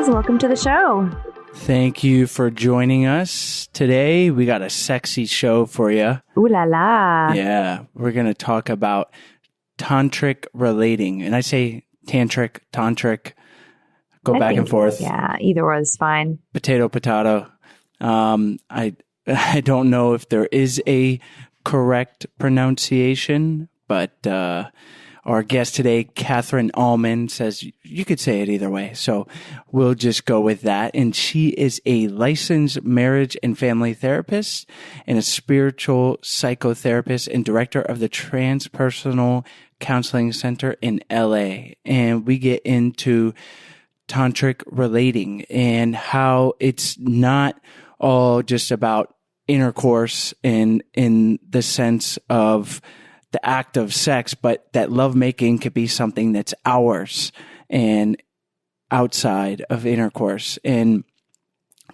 Chaz. Welcome to the show. Thank you for joining us. Today, we got a sexy show for you. Ooh la la. Yeah, we're going to talk about tantric relating. And I say tantric, go back and forth. Yeah, either one is fine. Potato. I don't know if there is a correct pronunciation, but our guest today, Catherine Auman, says you could say it either way. So we'll just go with that. And she is a licensed marriage and family therapist and a spiritual psychotherapist and director of the Transpersonal Counseling Center in LA. And we get into tantric relating and how it's not all just about intercourse in the sense of the act of sex, but that lovemaking could be something that's ours and outside of intercourse. And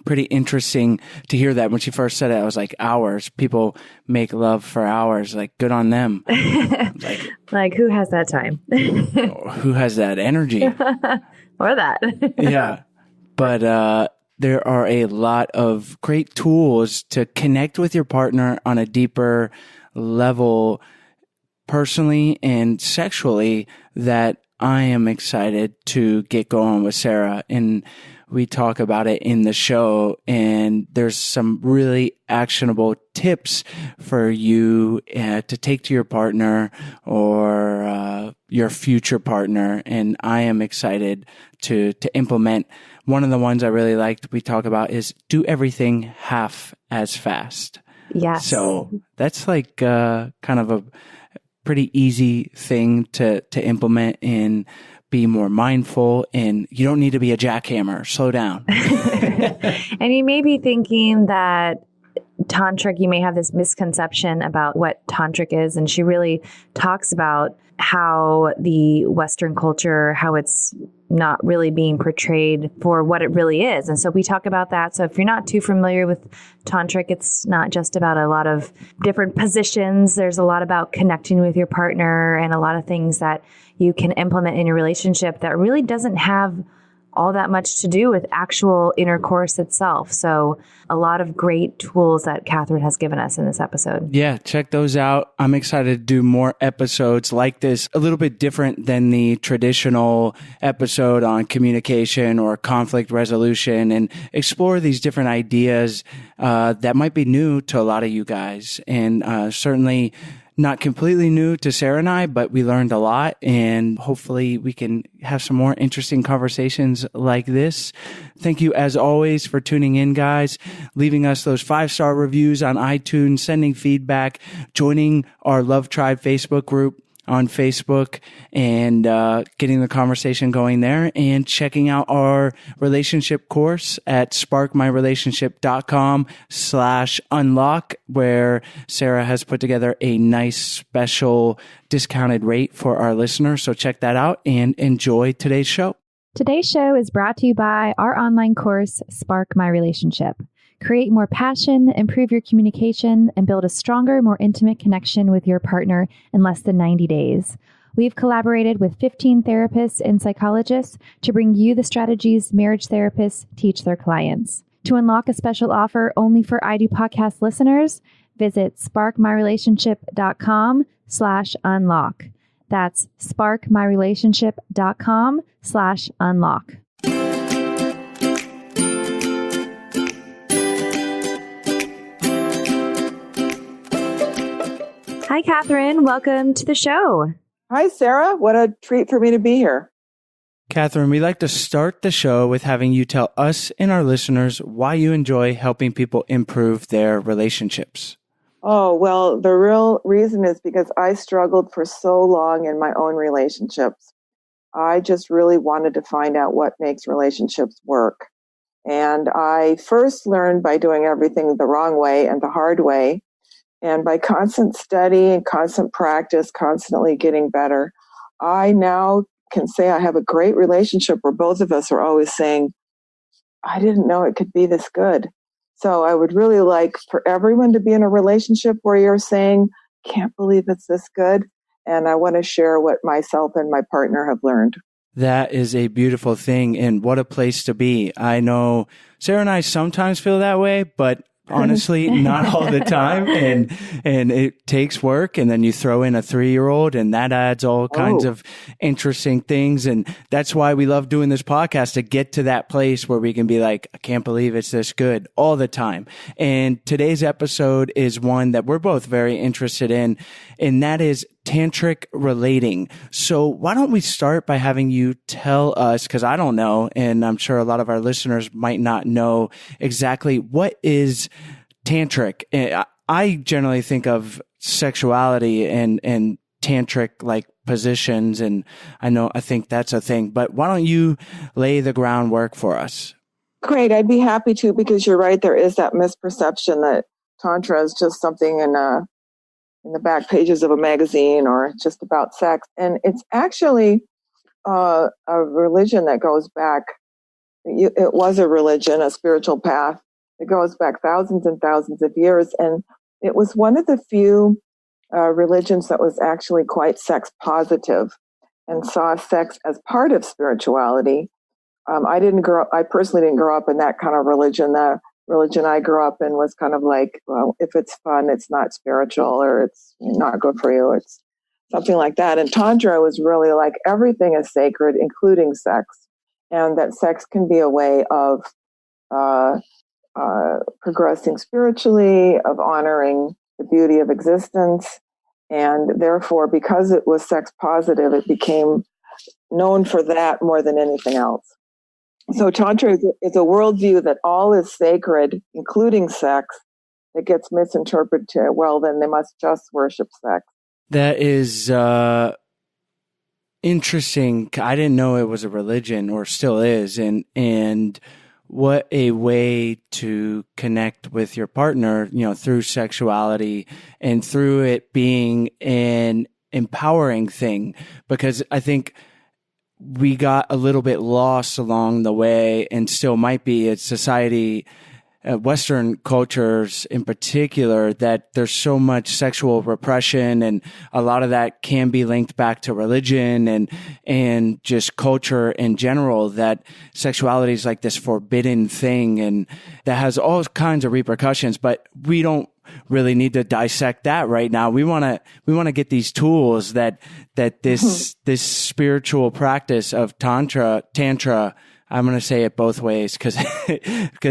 pretty interesting to hear that. When she first said it, I was like, hours. People make love for hours. Like, good on them. Like, who has that time? Who has that energy? Or that. Yeah. But there are a lot of great tools to connect with your partner on a deeper level, personally and sexually, that I am excited to get going with Sarah. And we talk about it in the show, and there's some really actionable tips for you to take to your partner or your future partner. And I am excited to implement. One of the ones I really liked we talk about is do everything half as fast. Yes. So that's like kind of a pretty easy thing to implement and be more mindful. And you don't need to be a jackhammer. Slow down. And you may be thinking that Tantric, you may have this misconception about what Tantric is. And she really talks about how the Western culture, how it's not really being portrayed for what it really is. And so we talk about that. So if you're not too familiar with Tantric, it's not just about a lot of different positions. There's a lot about connecting with your partner and a lot of things that you can implement in your relationship that really doesn't have all that much to do with actual intercourse itself. So a lot of great tools that Catherine has given us in this episode. Yeah, check those out. I'm excited to do more episodes like this, a little bit different than the traditional episode on communication or conflict resolution, and explore these different ideas that might be new to a lot of you guys. And certainly not completely new to Sarah and I, but we learned a lot, and hopefully we can have some more interesting conversations like this. Thank you as always for tuning in, guys, leaving us those 5-star reviews on iTunes, sending feedback, joining our Love Tribe Facebook group on Facebook, and getting the conversation going there, and checking out our relationship course at sparkmyrelationship.com/unlock, where Sarah has put together a nice special discounted rate for our listeners. So check that out and enjoy today's show. Today's show is brought to you by our online course, Spark My Relationship. Create more passion, improve your communication, and build a stronger, more intimate connection with your partner in less than 90 days. We've collaborated with 15 therapists and psychologists to bring you the strategies marriage therapists teach their clients. To unlock a special offer only for I Do Podcast listeners, visit sparkmyrelationship.com/unlock. That's sparkmyrelationship.com/unlock. Hi, Catherine. Welcome to the show. Hi, Sarah. What a treat for me to be here. Catherine, we like to start the show with having you tell us and our listeners why you enjoy helping people improve their relationships. Oh, well, the real reason is because I struggled for so long in my own relationships. I just really wanted to find out what makes relationships work. And I first learned by doing everything the wrong way and the hard way. And by constant study and constant practice, constantly getting better, I now can say I have a great relationship where both of us are always saying, I didn't know it could be this good. So I would really like for everyone to be in a relationship where you're saying, can't believe it's this good. And I want to share what myself and my partner have learned. That is a beautiful thing, and what a place to be. I know Sarah and I sometimes feel that way, but honestly, not all the time. And it takes work. And then you throw in a 3-year-old and that adds all kinds of interesting things. And that's why we love doing this podcast, to get to that place where we can be like, I can't believe it's this good all the time. And today's episode is one that we're both very interested in, and that is tantric relating. So why don't we start by having you tell us, because I don't know, and I'm sure a lot of our listeners might not know exactly what is tantric. I generally think of sexuality and tantric like positions, and I think that's a thing, but why don't you lay the groundwork for us? Great, I'd be happy to, because you're right, there is that misperception that Tantra is just something in the back pages of a magazine or just about sex. And it's actually a religion that goes back. It was a religion, a spiritual path. It goes back thousands and thousands of years. And it was one of the few religions that was actually quite sex positive and saw sex as part of spirituality. I personally didn't grow up in that kind of religion. The religion I grew up in was kind of like, well, if it's fun, it's not spiritual, or it's not good for you. It's something like that. And Tantra was really like everything is sacred, including sex, and that sex can be a way of progressing spiritually, of honoring the beauty of existence. And therefore, because it was sex positive, it became known for that more than anything else. So Tantra is a worldview that all is sacred, including sex, that gets misinterpreted. Well, then they must just worship sex. That is interesting. I didn't know it was a religion, or still is, and what a way to connect with your partner, through sexuality and through it being an empowering thing, because I think we got a little bit lost along the way, and still might be, as society, Western cultures in particular, that there's so much sexual repression, and a lot of that can be linked back to religion and just culture in general, that sexuality is like this forbidden thing, and that has all kinds of repercussions, but we don't really need to dissect that right now. We want to get these tools that this spiritual practice of Tantra, I'm going to say it both ways because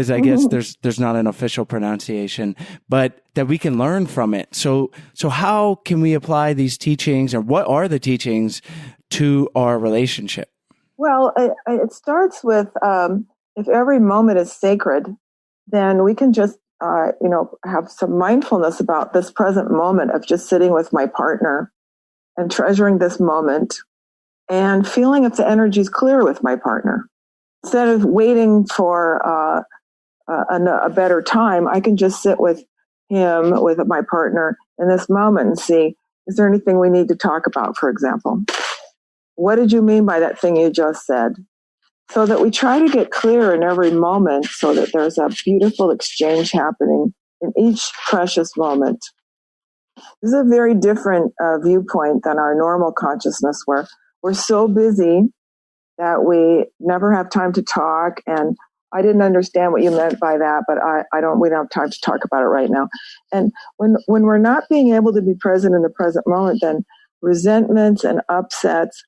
I guess there's not an official pronunciation, but that we can learn from it. So how can we apply these teachings, or what are the teachings to our relationship? Well, it starts with if every moment is sacred, then we can just have some mindfulness about this present moment of just sitting with my partner and treasuring this moment and feeling if the energy is clear with my partner. Instead of waiting for a better time, I can just sit with him, with my partner in this moment and see, is there anything we need to talk about, for example? What did you mean by that thing you just said? So that we try to get clear in every moment so that there's a beautiful exchange happening in each precious moment. This is a very different viewpoint than our normal consciousness, where we're so busy that we never have time to talk. And I didn't understand what you meant by that, but we don't have time to talk about it right now. And when we're not being able to be present in the present moment, then resentments and upsets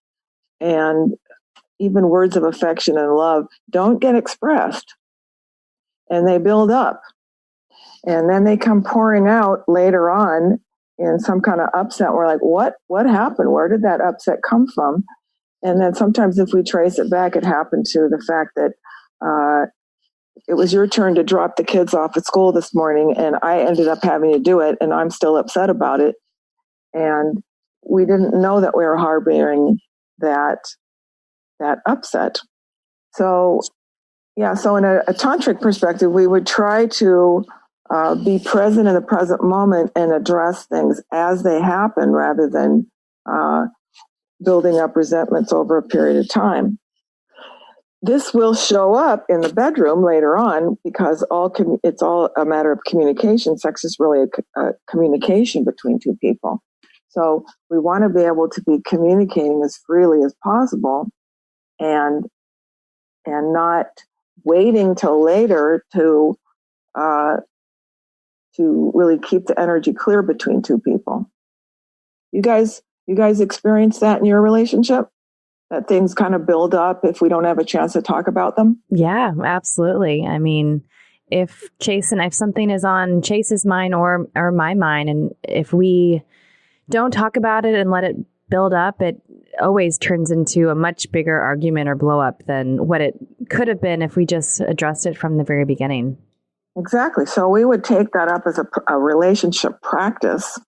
and even words of affection and love don't get expressed, and they build up, and then they come pouring out later on in some kind of upset. We're like, what happened? Where did that upset come from? And then sometimes if we trace it back, it happened to the fact that it was your turn to drop the kids off at school this morning, and I ended up having to do it, and I'm still upset about it. And we didn't know that we were harboring that upset. So in a tantric perspective, we would try to be present in the present moment and address things as they happen, rather than building up resentments over a period of time. This will show up in the bedroom later on, because it's all a matter of communication. Sex is really a communication between two people. So we want to be able to be communicating as freely as possible. and not waiting till later to really keep the energy clear between two people. You guys experience that in your relationship? That things kind of build up if we don't have a chance to talk about them? Yeah, absolutely. I mean, if something is on Chase's mind or my mind, and if we don't talk about it and let it build up, it always turns into a much bigger argument or blow up than what it could have been if we just addressed it from the very beginning. Exactly. So we would take that up as a relationship practice.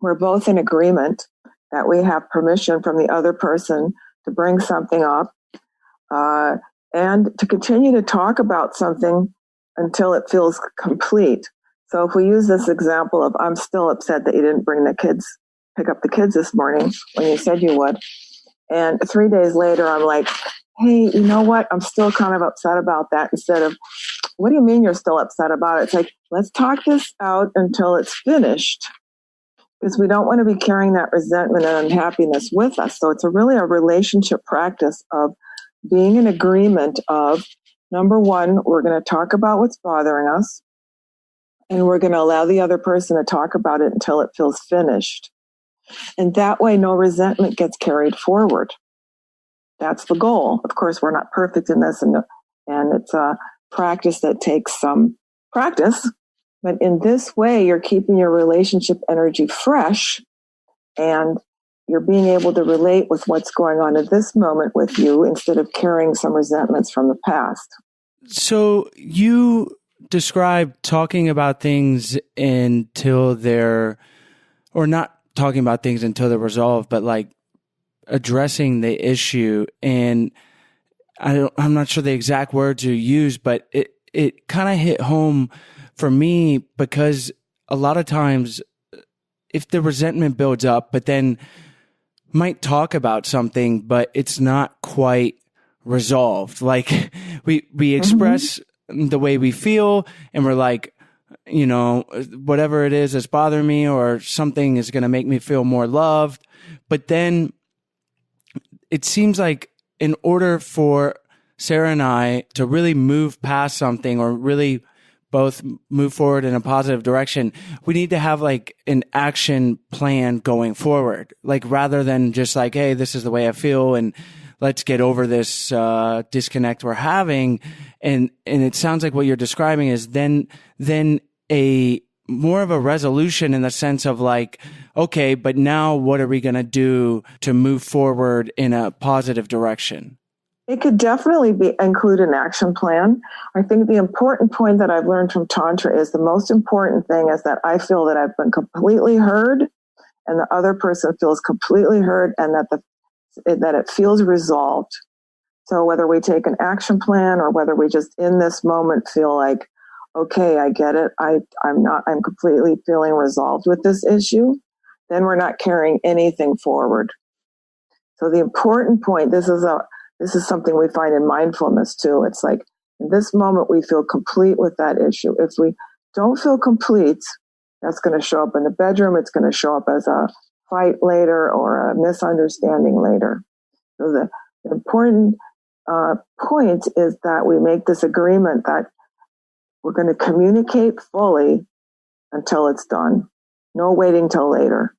We're both in agreement that we have permission from the other person to bring something up and to continue to talk about something until it feels complete. So if we use this example of, I'm still upset that you didn't pick up the kids this morning when you said you would. And 3 days later, I'm like, hey, you know what? I'm still kind of upset about that, instead of, what do you mean you're still upset about it? It's like, let's talk this out until it's finished, because we don't want to be carrying that resentment and unhappiness with us. So it's really a relationship practice of being in agreement of, number one, we're going to talk about what's bothering us, and we're going to allow the other person to talk about it until it feels finished. And that way, no resentment gets carried forward. That's the goal. Of course, we're not perfect in this, and it's a practice that takes some practice. But in this way, you're keeping your relationship energy fresh, and you're being able to relate with what's going on at this moment with you, instead of carrying some resentments from the past. So you describe talking about things until or not talking about things until they're resolved, but like addressing the issue. And I'm not sure the exact words you use, but it kind of hit home for me, because a lot of times if the resentment builds up, but then might talk about something, but it's not quite resolved. Like we express the way we feel, and we're like, you know, whatever it is that's bothering me, or something is going to make me feel more loved. But then it seems like in order for Sarah and I to really move past something, or really both move forward in a positive direction, we need to have like an action plan going forward. Like, rather than just like, hey, this is the way I feel, and let's get over this disconnect we're having. And it sounds like what you're describing is then a more of a resolution, in the sense of like, okay, but now what are we going to do to move forward in a positive direction? It could definitely include an action plan. I think the important point that I've learned from Tantra is, the most important thing is that I feel that I've been completely heard, and the other person feels completely heard, and that it feels resolved. So whether we take an action plan, or whether we just in this moment feel like, okay, I get it, I'm completely feeling resolved with this issue, then we're not carrying anything forward. So the important point, this is something we find in mindfulness too. It's like, in this moment, we feel complete with that issue. If we don't feel complete, that's going to show up in the bedroom. It's going to show up as a fight later, or a misunderstanding later. So the important point is that we make this agreement that we're going to communicate fully until it's done. No waiting till later.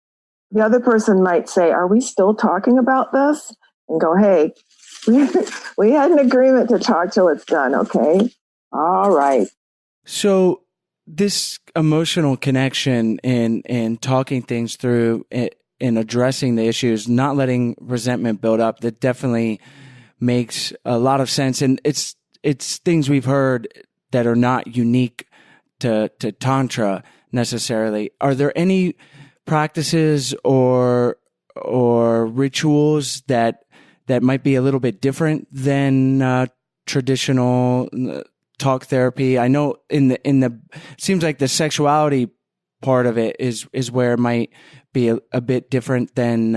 The other person might say, are we still talking about this? And go, hey, we had an agreement to talk till it's done, okay? All right. So this emotional connection and talking things through and addressing the issues, not letting resentment build up, that definitely makes a lot of sense. And it's things we've heard that are not unique to Tantra necessarily. Are there any practices or rituals that might be a little bit different than traditional talk therapy? I know in the seems like the sexuality part of it is where it might be a bit different than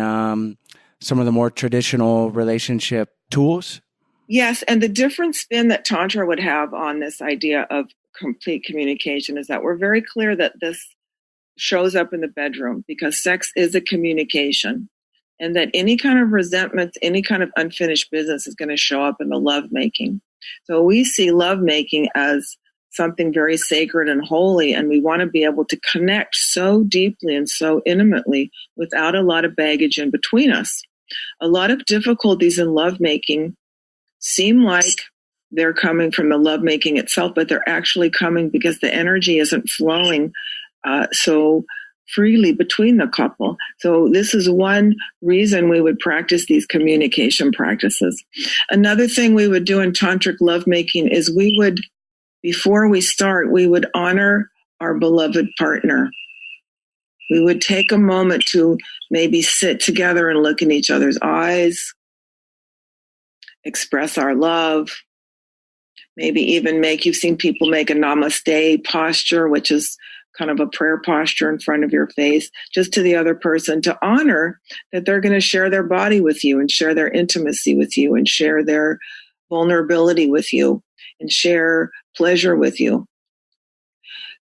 some of the more traditional relationship tools. Yes, and the different spin that Tantra would have on this idea of complete communication is that we're very clear that this shows up in the bedroom, because sex is a communication. and that any kind of resentment, any kind of unfinished business is going to show up in the lovemaking. So we see lovemaking as something very sacred and holy, and we want to be able to connect so deeply and so intimately without a lot of baggage in between us. A lot of difficulties in lovemaking seem like they're coming from the lovemaking itself, but they're actually coming because the energy isn't flowing so freely between the couple. So this is one reason we would practice these communication practices. Another thing we would do in tantric lovemaking is we would, before we start, we would honor our beloved partner. We would take a moment to maybe sit together and look in each other's eyes, express our love, maybe even you've seen people make a namaste posture, which is kind of a prayer posture in front of your face, just to the other person, to honor that they're going to share their body with you and share their intimacy with you and share their vulnerability with you and share pleasure with you.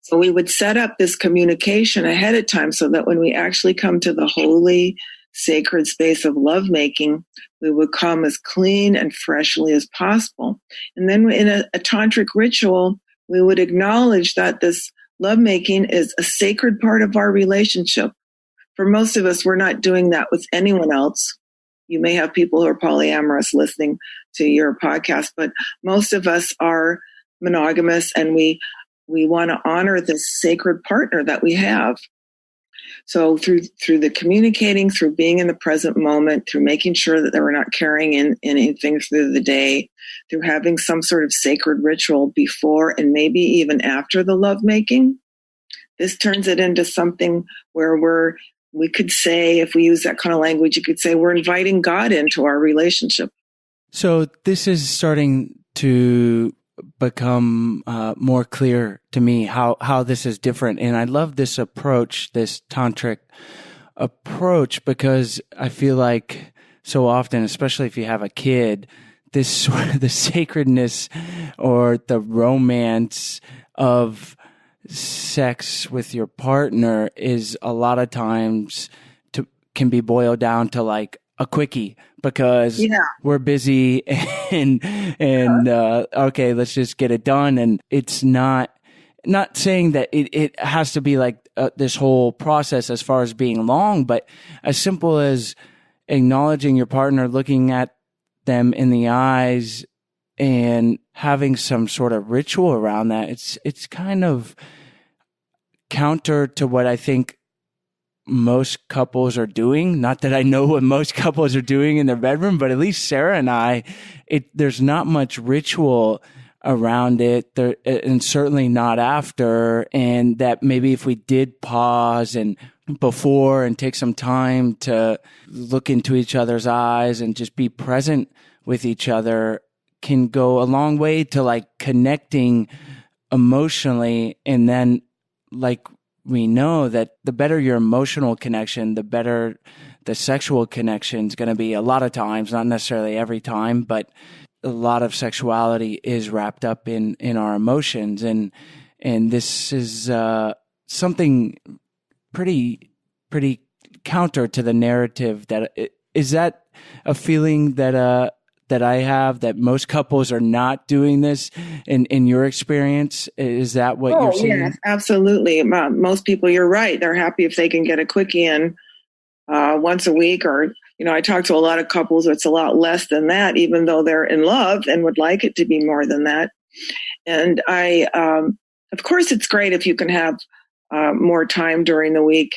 So we would set up this communication ahead of time so that when we actually come to the holy, sacred space of lovemaking, we would come as clean and freshly as possible. And then in a tantric ritual, we would acknowledge that this lovemaking is a sacred part of our relationship. For most of us, we're not doing that with anyone else. You may have people who are polyamorous listening to your podcast, but most of us are monogamous, and we want to honor this sacred partner that we have. So through the communicating, through being in the present moment, through making sure that we're not carrying in anything through the day, through having some sort of sacred ritual before and maybe even after the lovemaking, this turns it into something where we could say, if we use that kind of language, you could say we're inviting God into our relationship. So this is starting to become more clear to me how this is different. And I love this approach, this tantric approach, because I feel like so often, especially if you have a kid, this sort of the sacredness or the romance of sex with your partner is a lot of times can be boiled down to like a quickie, because we're busy and okay, let's just get it done. And it's not saying that it has to be like this whole process as far as being long, but as simple as acknowledging your partner, looking at them in the eyes and having some sort of ritual around that. It's kind of counter to what I think most couples are doing. Not that I know what most couples are doing in their bedroom, but at least Sarah and I, there's not much ritual around it there, and certainly not after. And that maybe if we did pause and before and take some time to look into each other's eyes and just be present with each other, can go a long way to like connecting emotionally. And then like we know that the better your emotional connection, the better the sexual connection is going to be. A lot of times, not necessarily every time, but a lot of sexuality is wrapped up in our emotions. And this is something pretty counter to the narrative. Is that a feeling that I have, that most couples are not doing this in your experience? Is that what you're seeing? Yes, absolutely. Most people, you're right. They're happy if they can get a quickie in once a week, or, I talk to a lot of couples, it's a lot less than that, even though they're in love and would like it to be more than that. And of course, it's great if you can have more time during the week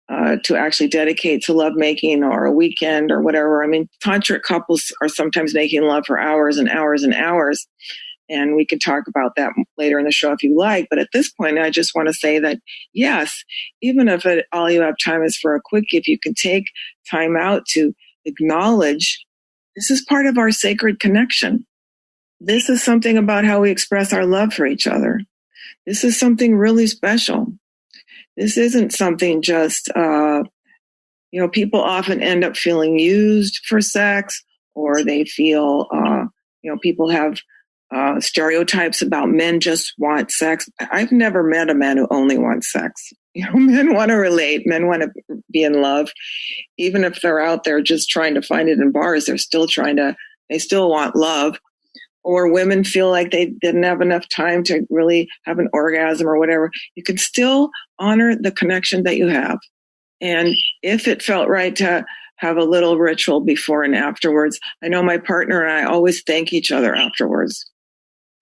to actually dedicate to lovemaking, or a weekend or whatever. I mean, tantric couples are sometimes making love for hours and hours and hours. And we could talk about that later in the show if you like. But at this point, I just want to say that, yes, even if all you have time is for a quickie, if you can take time out to acknowledge this is part of our sacred connection. This is something about how we express our love for each other. This is something really special. This isn't something just, people often end up feeling used for sex, or they feel, people have stereotypes about men just want sex. I've never met a man who only wants sex. Men want to relate. Men want to be in love. Even if they're out there just trying to find it in bars, they still want love. Or women feel like they didn't have enough time to really have an orgasm or whatever. You can still honor the connection that you have. And if it felt right to have a little ritual before and afterwards, I know my partner and I always thank each other afterwards.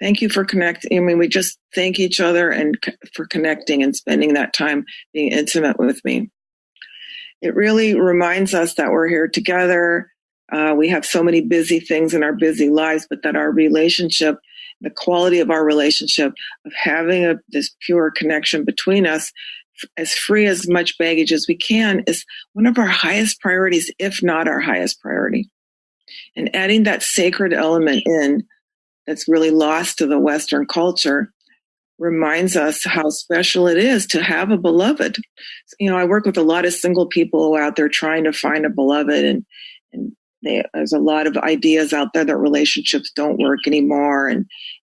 Thank you for connecting. I mean, we just thank each other and for connecting and spending that time being intimate with me. It really reminds us that we're here together. We have so many busy things in our busy lives, but that our relationship, the quality of our relationship, of having this pure connection between us, as free as much baggage as we can, is one of our highest priorities, if not our highest priority. And adding that sacred element in that's really lost to the Western culture reminds us how special it is to have a beloved. I work with a lot of single people out there trying to find a beloved, and there's a lot of ideas out there that relationships don't work anymore.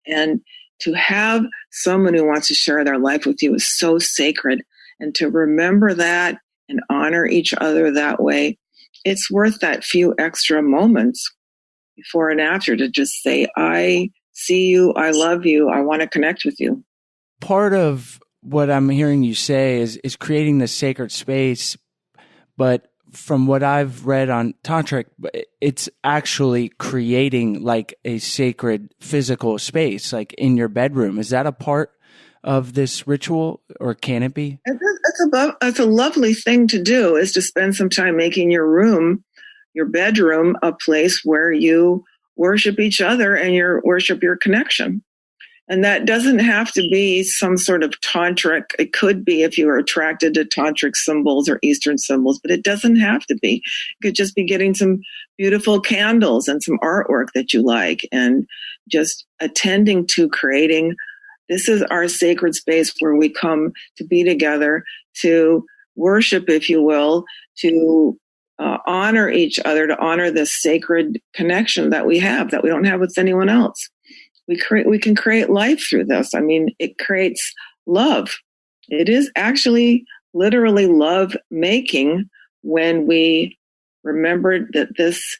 And to have someone who wants to share their life with you is so sacred. And to remember that and honor each other that way, it's worth that few extra moments before and after to just say, I see you, I love you, I want to connect with you. Part of what I'm hearing you say is creating this sacred space, but from what I've read on Tantric, it's actually creating like a sacred physical space, like in your bedroom. Is that a part of this ritual, or can it be? It's a lovely thing to do, is to spend some time making your bedroom, a place where you worship each other and worship your connection. And that doesn't have to be some sort of tantric. It could be if you are attracted to tantric symbols or Eastern symbols, but it doesn't have to be. It could just be getting some beautiful candles and some artwork that you like, and just attending to creating. This is our sacred space where we come to be together, to worship, if you will, to honor each other, to honor this sacred connection that we don't have with anyone else. We can create life through this. I mean, it creates love. It is actually literally love making when we remember that this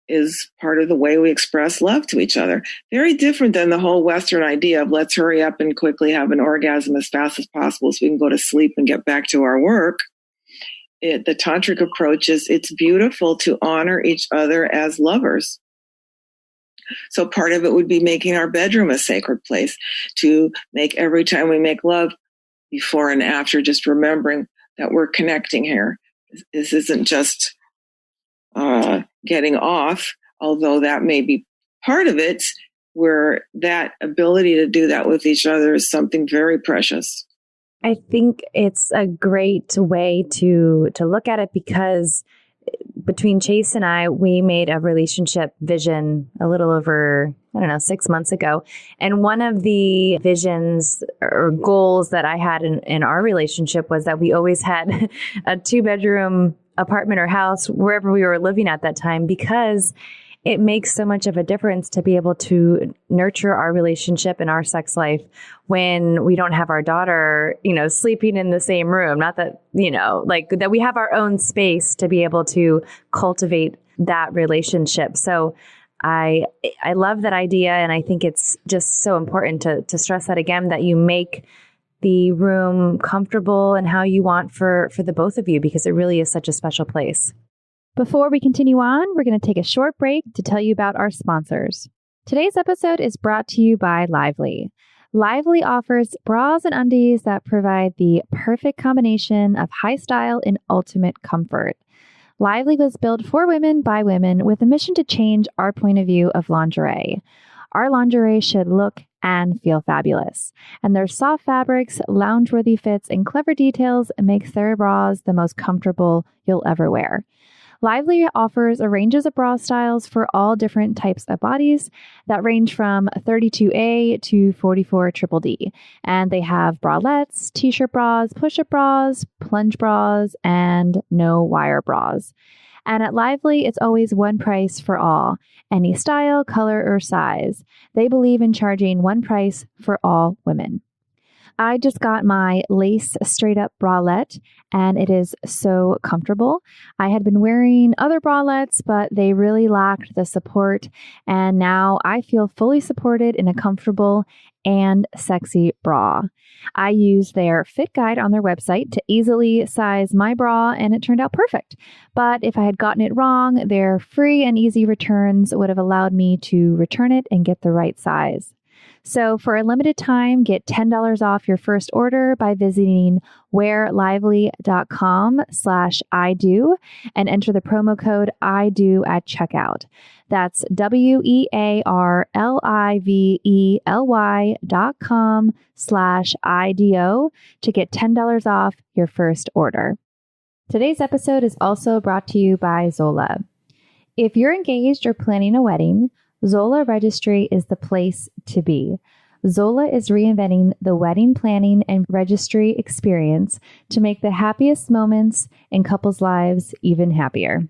is part of the way we express love to each other. Very different than the whole Western idea of let's hurry up and quickly have an orgasm as fast as possible so we can go to sleep and get back to our work. The Tantric approach it's beautiful to honor each other as lovers. So part of it would be making our bedroom a sacred place, to make every time we make love, before and after, just remembering that we're connecting here. This isn't just getting off, although that may be part of it, where that ability to do that with each other is something very precious. I think it's a great way to look at it, because between Chase and I, we made a relationship vision a little over, 6 months ago. And one of the visions or goals that I had in our relationship was that we always had a 2-bedroom apartment or house wherever we were living at that time, because it makes so much of a difference to be able to nurture our relationship and our sex life when we don't have our daughter, sleeping in the same room. Not that, that we have our own space to be able to cultivate that relationship. So I love that idea. And I think it's just so important to stress that again, that you make the room comfortable and how you want for the both of you, because it really is such a special place. Before we continue on, we're going to take a short break to tell you about our sponsors. Today's episode is brought to you by Lively. Lively offers bras and undies that provide the perfect combination of high style and ultimate comfort. Lively was built for women by women with a mission to change our point of view of lingerie. Our lingerie should look and feel fabulous. And their soft fabrics, loungeworthy fits, and clever details makes their bras the most comfortable you'll ever wear. Lively offers a range of bra styles for all different types of bodies that range from 32A to 44 triple D. And they have bralettes, t-shirt bras, push-up bras, plunge bras, and no wire bras. And at Lively, it's always one price for all, any style, color, or size. They believe in charging one price for all women. I just got my lace straight up bralette and it is so comfortable. I had been wearing other bralettes, but they really lacked the support. And now I feel fully supported in a comfortable and sexy bra. I used their fit guide on their website to easily size my bra and it turned out perfect. But if I had gotten it wrong, their free and easy returns would have allowed me to return it and get the right size. So for a limited time, get $10 off your first order by visiting wearlively.com/IDO and enter the promo code IDO at checkout. That's wearlively.com/IDO to get $10 off your first order. Today's episode is also brought to you by Zola. If you're engaged or planning a wedding, Zola Registry is the place to be. Zola is reinventing the wedding planning and registry experience to make the happiest moments in couples' lives even happier.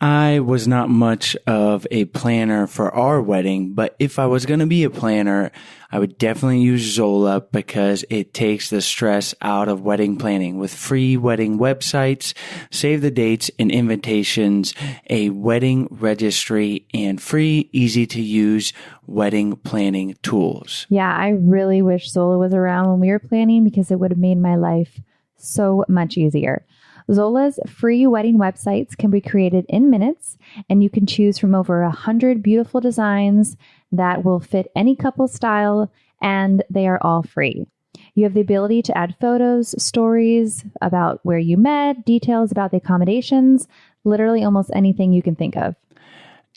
I was not much of a planner for our wedding, but if I was going to be a planner, I would definitely use Zola because it takes the stress out of wedding planning with free wedding websites, save the dates and invitations, a wedding registry, and free, easy to use wedding planning tools. Yeah, I really wish Zola was around when we were planning because it would have made my life so much easier. Zola's free wedding websites can be created in minutes, and you can choose from over 100 beautiful designs that will fit any couple style, and they are all free. You have the ability to add photos, stories about where you met, details about the accommodations, literally almost anything you can think of.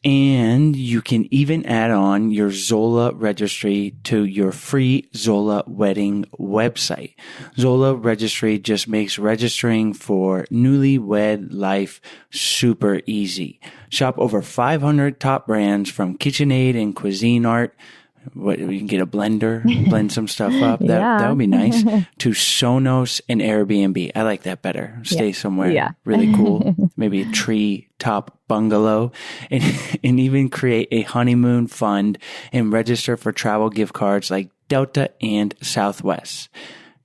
And you can even add on your Zola registry to your free Zola wedding website. Zola registry just makes registering for newlywed life super easy. Shop over 500 top brands from KitchenAid and Cuisine Art. What, you can get a blender, blend some stuff up. That would be nice. To Sonos and Airbnb. I like that better. Stay somewhere really cool. Maybe a tree top bungalow and even create a honeymoon fund and register for travel gift cards like Delta and Southwest.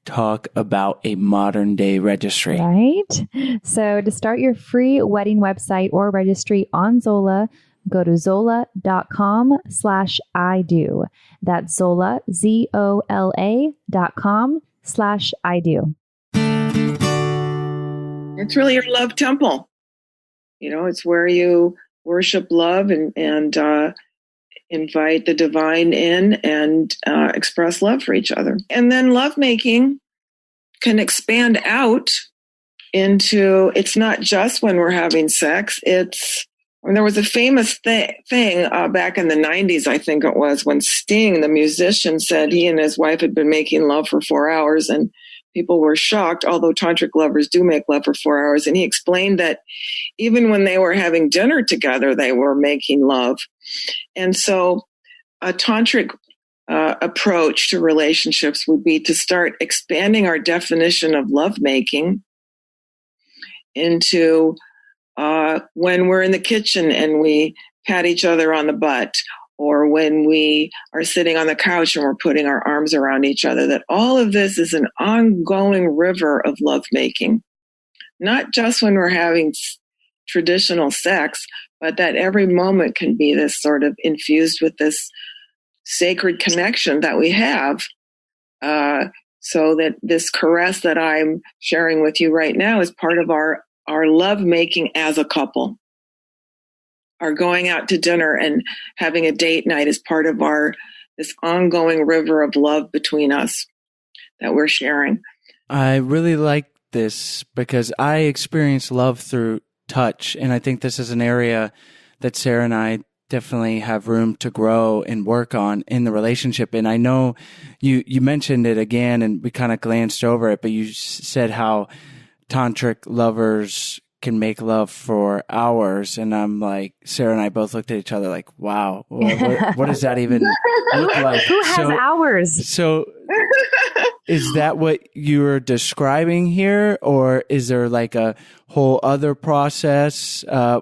Talk about a modern day registry. Right? So to start your free wedding website or registry on Zola, go to zola.com/IDO. That's Zola, ZOLA.com/IDO. It's really your love temple. You know, it's where you worship love and invite the divine in and express love for each other. And then lovemaking can expand out into, it's not just when we're having sex, it's, there was a famous thing back in the 90s, I think it was, when Sting, the musician, said he and his wife had been making love for 4 hours, and people were shocked, although tantric lovers do make love for 4 hours. And he explained that even when they were having dinner together, they were making love. And so a tantric approach to relationships would be to start expanding our definition of lovemaking into when we're in the kitchen and we pat each other on the butt, or when we are sitting on the couch and we're putting our arms around each other, that all of this is an ongoing river of lovemaking, not just when we're having traditional sex, but that every moment can be this sort of infused with this sacred connection that we have, so that this caress that I'm sharing with you right now is part of our lovemaking as a couple. Our going out to dinner and having a date night is part of this ongoing river of love between us that we're sharing. I really like this because I experience love through touch, and I think this is an area that Sarah and I definitely have room to grow and work on in the relationship. And I know you mentioned it again, and we kind of glanced over it, but you said how tantric lovers can make love for hours. And I'm like, Sarah and I both looked at each other like, wow, what does that even look like? Who has hours? So is that what you're describing here? Or is there like a whole other process? Can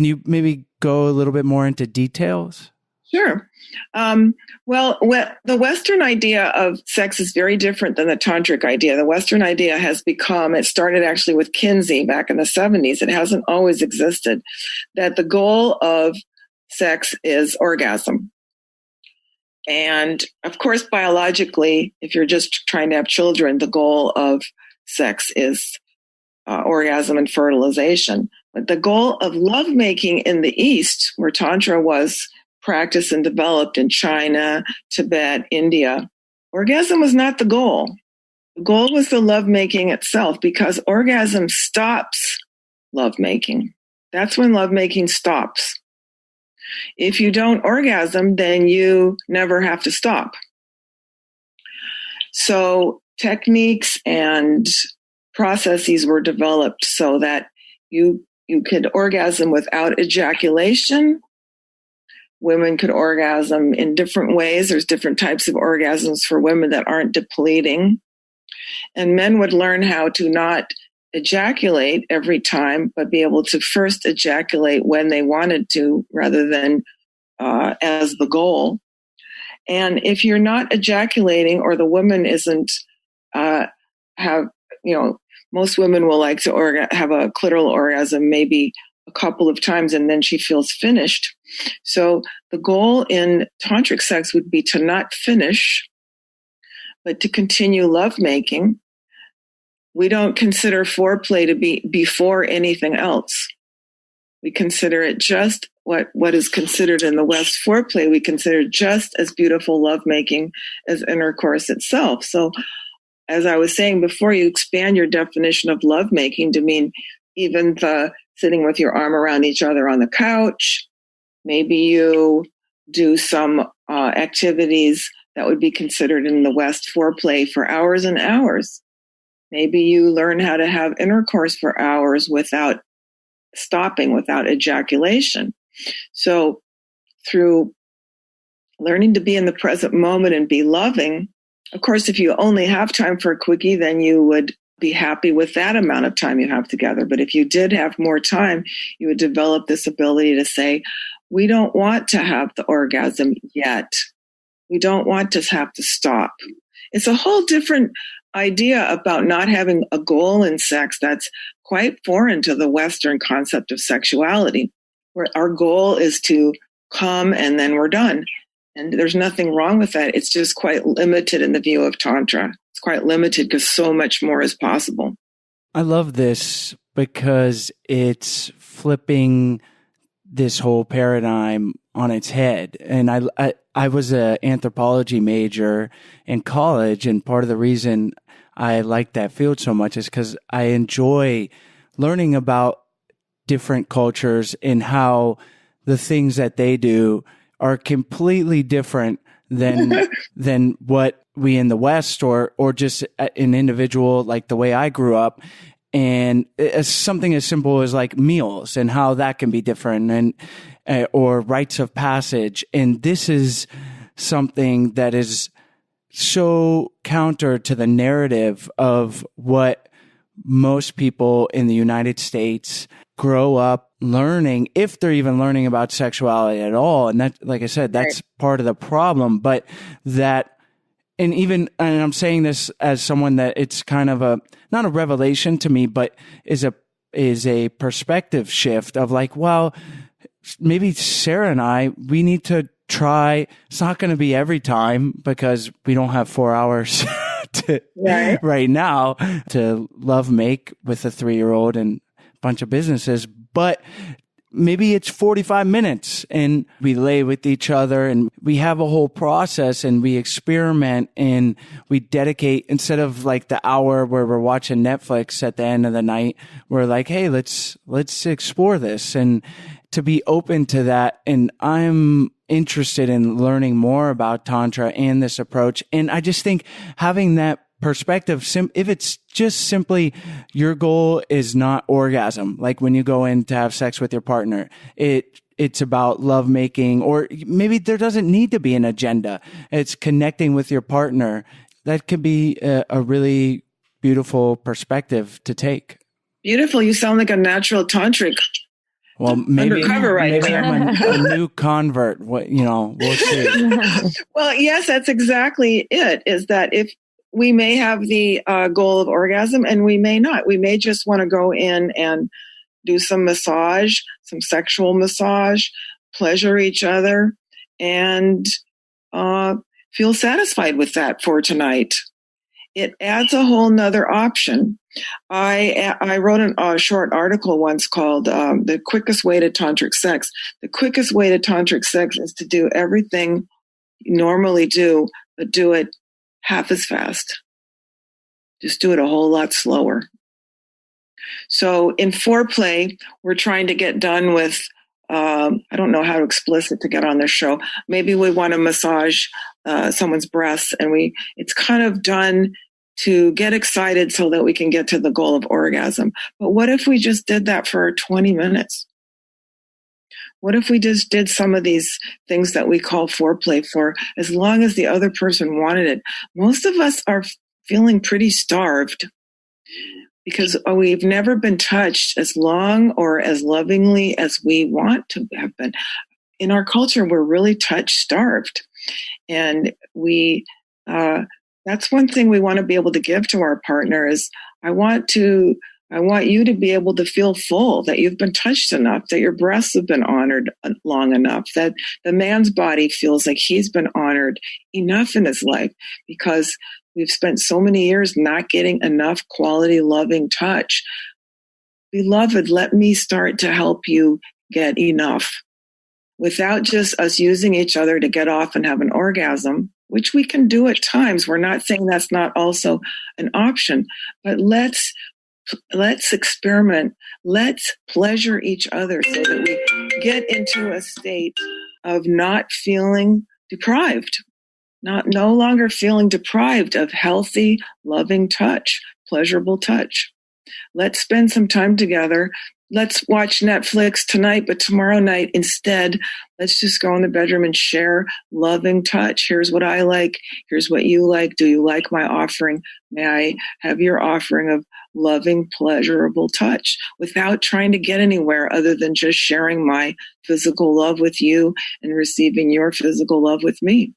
you maybe go a little bit more into details? Sure. The Western idea of sex is very different than the Tantric idea. The Western idea it started actually with Kinsey back in the 70s. It hasn't always existed, that the goal of sex is orgasm. And of course, biologically, if you're just trying to have children, the goal of sex is orgasm and fertilization. But the goal of lovemaking in the East, where Tantra was practiced and developed in China, Tibet, India, orgasm was not the goal. The goal was the lovemaking itself, because orgasm stops lovemaking. That's when lovemaking stops. If you don't orgasm, then you never have to stop. So techniques and processes were developed so that you could orgasm without ejaculation. Women could orgasm in different ways. There's different types of orgasms for women that aren't depleting. And men would learn how to not ejaculate every time, but be able to first ejaculate when they wanted to, rather than as the goal. And if you're not ejaculating, or the woman isn't most women will like to have a clitoral orgasm maybe a couple of times, and then she feels finished. So the goal in tantric sex would be to not finish, but to continue lovemaking. We don't consider foreplay to be before anything else. We consider it just what is considered in the West foreplay. We consider just as beautiful lovemaking as intercourse itself. So as I was saying before, you expand your definition of lovemaking to mean even the sitting with your arm around each other on the couch. Maybe you do some activities that would be considered in the West foreplay for hours and hours. Maybe you learn how to have intercourse for hours without stopping, without ejaculation. So through learning to be in the present moment and be loving, of course, if you only have time for a quickie, then you would be happy with that amount of time you have together. But if you did have more time, you would develop this ability to say, we don't want to have the orgasm yet. We don't want to have to stop. It's a whole different idea about not having a goal in sex that's quite foreign to the Western concept of sexuality, where our goal is to come and then we're done. And there's nothing wrong with that. It's just quite limited in the view of Tantra. It's quite limited because so much more is possible. I love this because it's flipping this whole paradigm on its head. And I was an anthropology major in college, and part of the reason I like that field so much is because I enjoy learning about different cultures and how the things that they do are completely different than what we in the West or just an individual like the way I grew up. And it's something as simple as like meals and how that can be different, and or rites of passage. And this is something that is so counter to the narrative of what most people in the United States grow up learning, if they're even learning about sexuality at all. And that, like I said, that's part of the problem. But that, and I'm saying this as someone that it's kind of not a revelation to me, but is a perspective shift of like, well, maybe Sarah and I, we need to try. It's not going to be every time because we don't have 4 hours right now to love make with a 3-year-old and a bunch of businesses. But maybe it's 45 minutes and we lay with each other and we have a whole process and we experiment and we dedicate, instead of like the hour where we're watching Netflix at the end of the night, we're like, hey, let's explore this and to be open to that. And I'm interested in learning more about Tantra and this approach. And I just think having that perspective, if it's just simply your goal is not orgasm, like when you go in to have sex with your partner, it's about love making, or maybe there doesn't need to be an agenda. It's connecting with your partner. That could be a really beautiful perspective to take. Beautiful. You sound like a natural tantric. Well, maybe undercover right maybe there. I'm a new convert. We'll see. Well, yes, that's exactly it, is that if we may have the goal of orgasm and we may not. We may just want to go in and do some massage, some sexual massage, pleasure each other, and feel satisfied with that for tonight. It adds a whole nother option. I wrote a short article once called The Quickest Way to Tantric Sex. The quickest way to Tantric Sex is to do everything you normally do, but do it half as fast. Just do it a whole lot slower. So in foreplay, we're trying to get done with, I don't know how explicit to get on this show. Maybe we want to massage someone's breasts, and it's kind of done to get excited so that we can get to the goal of orgasm. But what if we just did that for 20 minutes? What if we just did some of these things that we call foreplay for as long as the other person wanted it? Most of us are feeling pretty starved because we've never been touched as long or as lovingly as we want to have been. In our culture, we're really touch starved. And that's one thing we want to be able to give to our partner is I want you to be able to feel full, that you've been touched enough, that your breasts have been honored long enough, that the man's body feels like he's been honored enough in his life, because we've spent so many years not getting enough quality, loving touch. Beloved, let me start to help you get enough without just us using each other to get off and have an orgasm, which we can do at times. We're not saying that's not also an option, but let's experiment. Let's pleasure each other so that we get into a state of not feeling deprived, no longer feeling deprived of healthy, loving touch, pleasurable touch. Let's spend some time together. Let's watch Netflix tonight, but tomorrow night instead, let's just go in the bedroom and share loving touch. Here's what I like. Here's what you like. Do you like my offering? May I have your offering of loving, pleasurable touch without trying to get anywhere other than just sharing my physical love with you and receiving your physical love with me?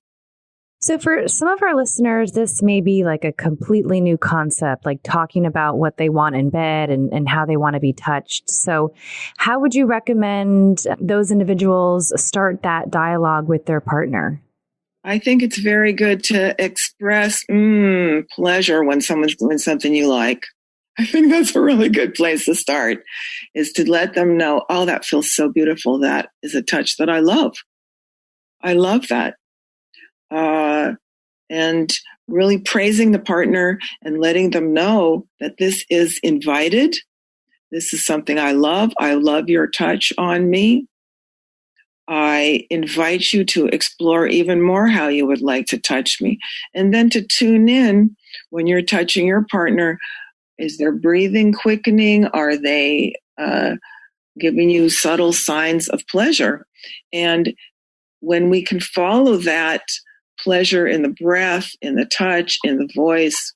So for some of our listeners, this may be like a completely new concept, like talking about what they want in bed and how they want to be touched. So how would you recommend those individuals start that dialogue with their partner? I think it's very good to express pleasure when someone's doing something you like. I think that's a really good place to start, is to let them know, oh, that feels so beautiful. That is a touch that I love. I love that. And really praising the partner and letting them know that this is invited. This is something I love. I love your touch on me. I invite you to explore even more how you would like to touch me. And then to tune in when you're touching your partner. Is their breathing quickening? Are they giving you subtle signs of pleasure? And when we can follow that pleasure in the breath, in the touch, in the voice,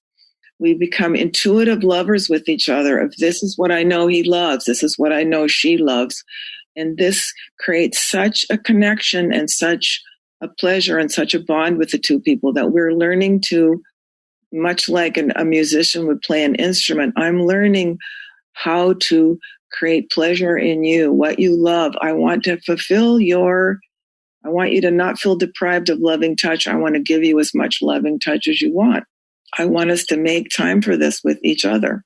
we become intuitive lovers with each other of this is what I know he loves. This is what I know she loves. And this creates such a connection and such a pleasure and such a bond with the two people that we're learning to, much like a musician would play an instrument, I'm learning how to create pleasure in you, what you love. I want to I want you to not feel deprived of loving touch. I want to give you as much loving touch as you want. I want us to make time for this with each other.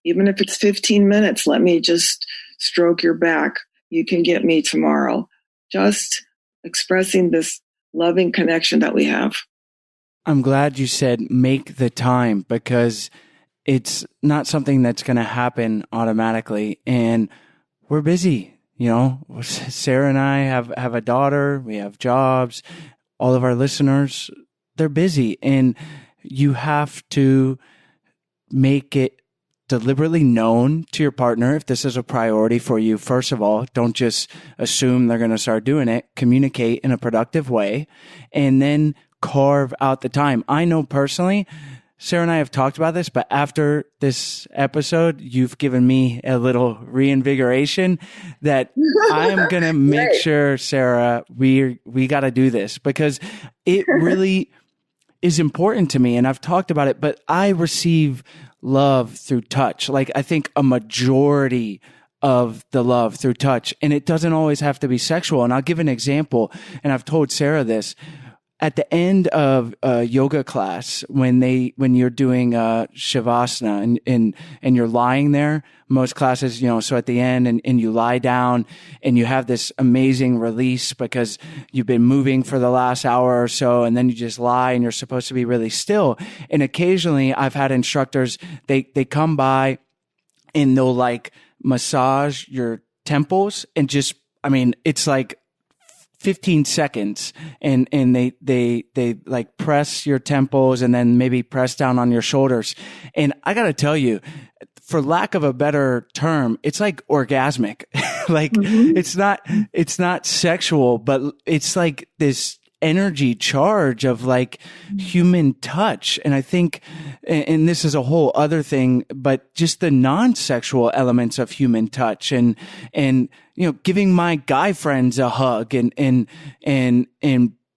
Even if it's 15 minutes, let me just stroke your back. You can get me tomorrow. Just expressing this loving connection that we have. I'm glad you said make the time, because it's not something that's going to happen automatically. And we're busy. You know, Sarah and I have a daughter, we have jobs, all of our listeners, they're busy. And you have to make it deliberately known to your partner if this is a priority for you. First of all, don't just assume they're going to start doing it. Communicate in a productive way and then carve out the time. I know personally, Sarah and I have talked about this, but after this episode, you've given me a little reinvigoration that I am going to make sure, Sarah, we got to do this, because it really is important to me. And I've talked about it, but I receive love through touch. Like, I think a majority of the love through touch, and it doesn't always have to be sexual. And I'll give an example. And I've told Sarah this. At the end of a yoga class, when you're doing shavasana and you're lying there, most classes, so at the end and you lie down and you have this amazing release because you've been moving for the last hour or so, and then you just lie and you're supposed to be really still. And occasionally I've had instructors, they come by and they'll like massage your temples and just, it's like 15 seconds and they like press your temples and then maybe press down on your shoulders. And I got to tell you, for lack of a better term, it's like orgasmic. Like it's not sexual, but it's like this energy charge of like human touch. And I think, and this is a whole other thing, but just the non-sexual elements of human touch and giving my guy friends a hug and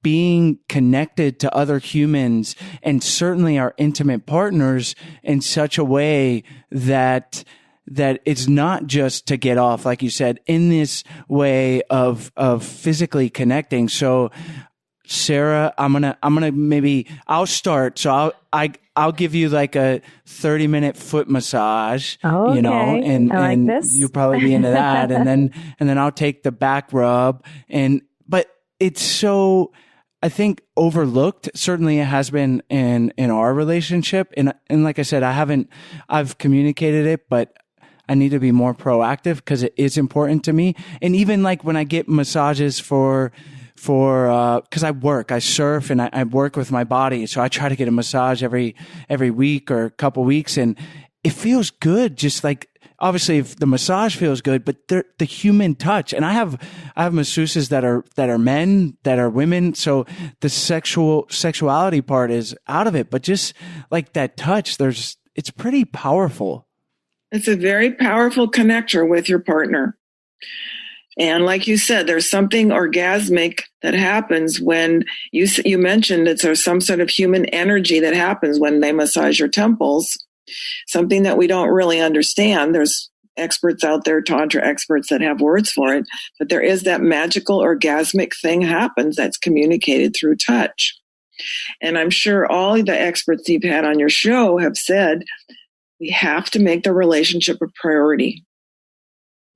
being connected to other humans and certainly our intimate partners in such a way that it's not just to get off, like you said, in this way of physically connecting. So Sarah, I'm gonna maybe I'll start. So I'll give you like a 30-minute foot massage, okay. And like this. You'll probably be into that. and then I'll take the back rub but it's so, I think, overlooked. Certainly it has been in our relationship. And like I said, I've communicated it, but I need to be more proactive because it is important to me. And even like when I get massages for cause I surf and I work with my body. So I try to get a massage every week or a couple weeks, and it feels good. Just like, obviously if the massage feels good, but the human touch. And I have masseuses that are men, that are women. So the sexuality part is out of it, but just like that touch, it's pretty powerful. It's a very powerful connector with your partner. And like you said, there's something orgasmic that happens when you mentioned that there's some sort of human energy that happens when they massage your temples, something that we don't really understand. There's experts out there, Tantra experts, that have words for it, but there is that magical orgasmic thing happens that's communicated through touch. And I'm sure all the experts you've had on your show have said, we have to make the relationship a priority.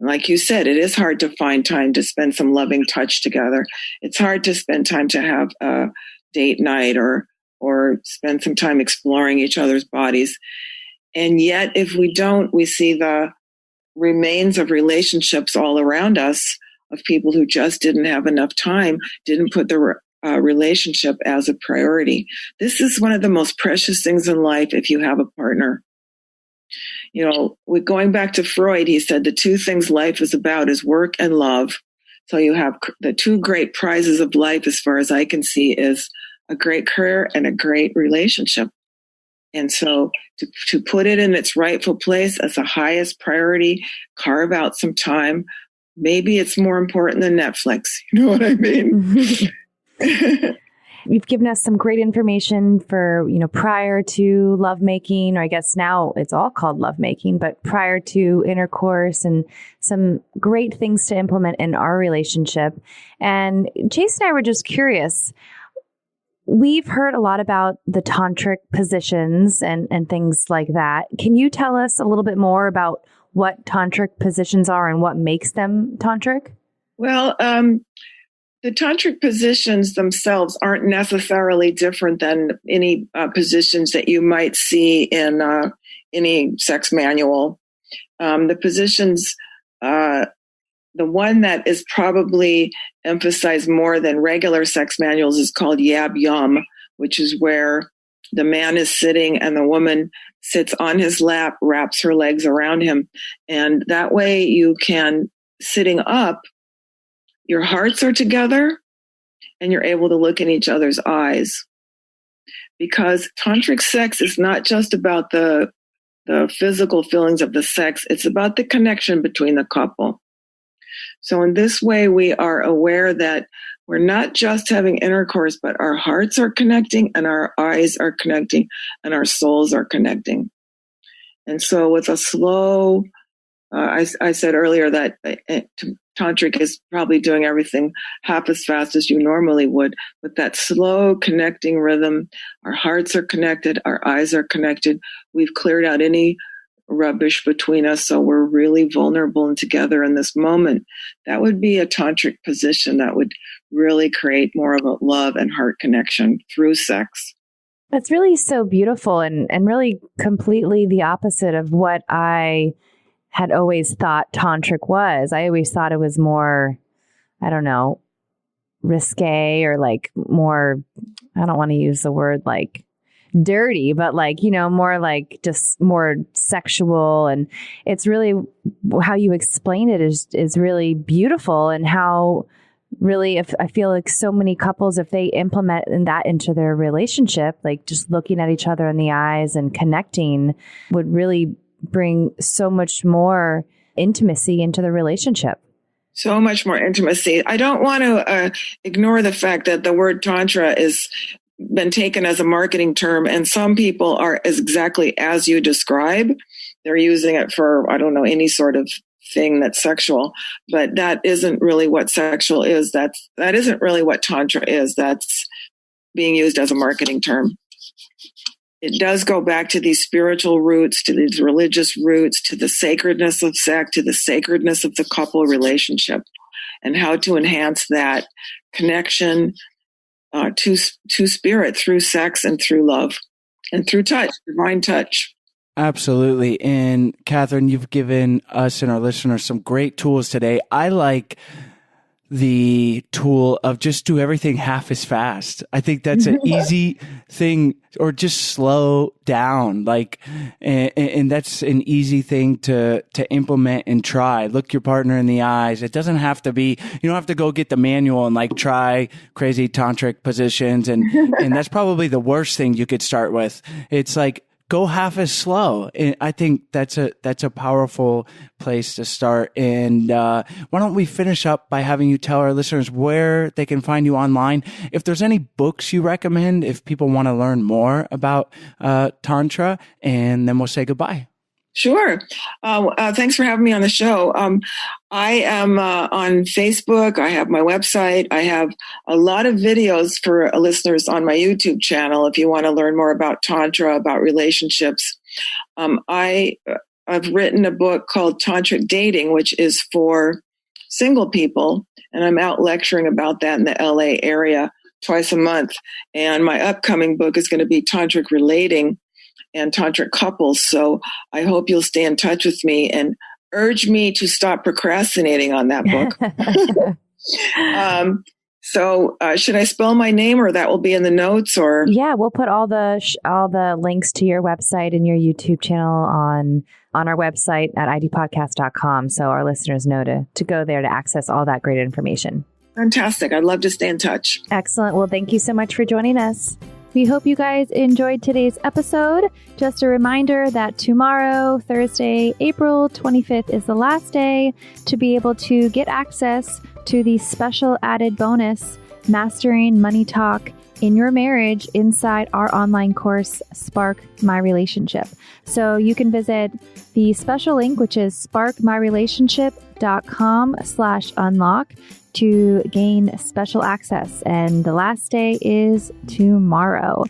Like you said, it is hard to find time to spend some loving touch together. It's hard to spend time to have a date night or spend some time exploring each other's bodies. And yet, if we don't, we see the remains of relationships all around us of people who just didn't have enough time, didn't put the relationship as a priority. This is one of the most precious things in life if you have a partner. Going back to Freud, he said the two things life is about is work and love. So you have the two great prizes of life, as far as I can see, is a great career and a great relationship. And so to put it in its rightful place as the highest priority, carve out some time. Maybe it's more important than Netflix. You know what I mean? You've given us some great information for, prior to lovemaking, or I guess now it's all called lovemaking, but prior to intercourse, and some great things to implement in our relationship. And Jason and I were just curious. We've heard a lot about the tantric positions and things like that. Can you tell us a little bit more about what tantric positions are and what makes them tantric? Well, the tantric positions themselves aren't necessarily different than any positions that you might see in any sex manual. The positions, the one that is probably emphasized more than regular sex manuals is called Yab Yum, which is where the man is sitting and the woman sits on his lap, wraps her legs around him. And that way you can, sitting up, your hearts are together and you're able to look in each other's eyes. because tantric sex is not just about the physical feelings of the sex. It's about the connection between the couple. So in this way, we are aware that we're not just having intercourse, but our hearts are connecting and our eyes are connecting and our souls are connecting. And so with a slow, I said earlier that Tantric is probably doing everything half as fast as you normally would. With that slow connecting rhythm, our hearts are connected, our eyes are connected. We've cleared out any rubbish between us, so we're really vulnerable and together in this moment. That would be a tantric position that would really create more of a love and heart connection through sex. That's really so beautiful and really completely the opposite of what I had always thought tantric was. I always thought it was more, I don't know, risque or like more, I don't want to use the word like dirty, but like, you know, more like just more sexual. And it's really how you explain it is really beautiful, and how really, if I feel like so many couples, if they implement that into their relationship, like just looking at each other in the eyes and connecting would really bring so much more intimacy into the relationship. So much more intimacy. I don't want to ignore the fact that the word tantra is been taken as a marketing term, and some people are exactly as you describe. They're using it for, I don't know, any sort of thing that's sexual, but that isn't really what sexual is. That isn't really what tantra is. That's being used as a marketing term. It does go back to these spiritual roots, to these religious roots, to the sacredness of sex, to the sacredness of the couple relationship, and how to enhance that connection to spirit through sex and through love and through touch, divine touch. Absolutely. And Catherine, you've given us and our listeners some great tools today. I like the tool of just do everything half as fast. I think that's an easy thing, or just slow down. Like, and that's an easy thing to implement and try. Look your partner in the eyes. It doesn't have to be, you don't have to go get the manual and like try crazy tantric positions. And that's probably the worst thing you could start with. It's like, go half as slow. And I think that's a powerful place to start. And why don't we finish up by having you tell our listeners where they can find you online? If there's any books you recommend, if people want to learn more about Tantra, and then we'll say goodbye. Sure. Thanks for having me on the show. I am on Facebook. I have my website. I have a lot of videos for listeners on my YouTube channel if you want to learn more about Tantra, about relationships. I've written a book called Tantric Dating, which is for single people, and I'm out lecturing about that in the LA area twice a month. And my upcoming book is going to be Tantric Relating and Tantric Couples. So I hope you'll stay in touch with me and urge me to stop procrastinating on that book. So should I spell my name, or that will be in the notes? Or yeah, we'll put all the links to your website and your YouTube channel on our website at idpodcast.com, so our listeners know to go there to access all that great information. Fantastic. I'd love to stay in touch. Excellent. Well, thank you so much for joining us. We hope you guys enjoyed today's episode. Just a reminder that tomorrow, Thursday, April 25th, is the last day to be able to get access to the special added bonus, Mastering Money Talk in Your Marriage, inside our online course, Spark My Relationship. So you can visit the special link, which is sparkmyrelationship.com/unlock, to gain special access. And the last day is tomorrow.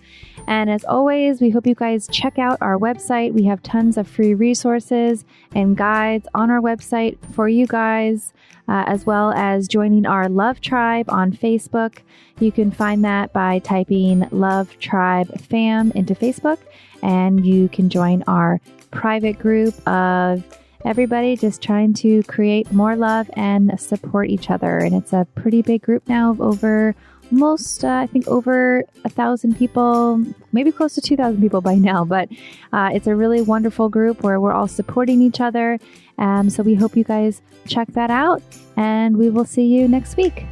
And as always, we hope you guys check out our website. We have tons of free resources and guides on our website for you guys, as well as joining our Love Tribe on Facebook. You can find that by typing Love Tribe Fam into Facebook, and you can join our private group of everybody just trying to create more love and support each other. And it's a pretty big group now of over 1,000 people, maybe close to 2,000 people by now. But it's a really wonderful group where we're all supporting each other. So we hope you guys check that out, and we will see you next week.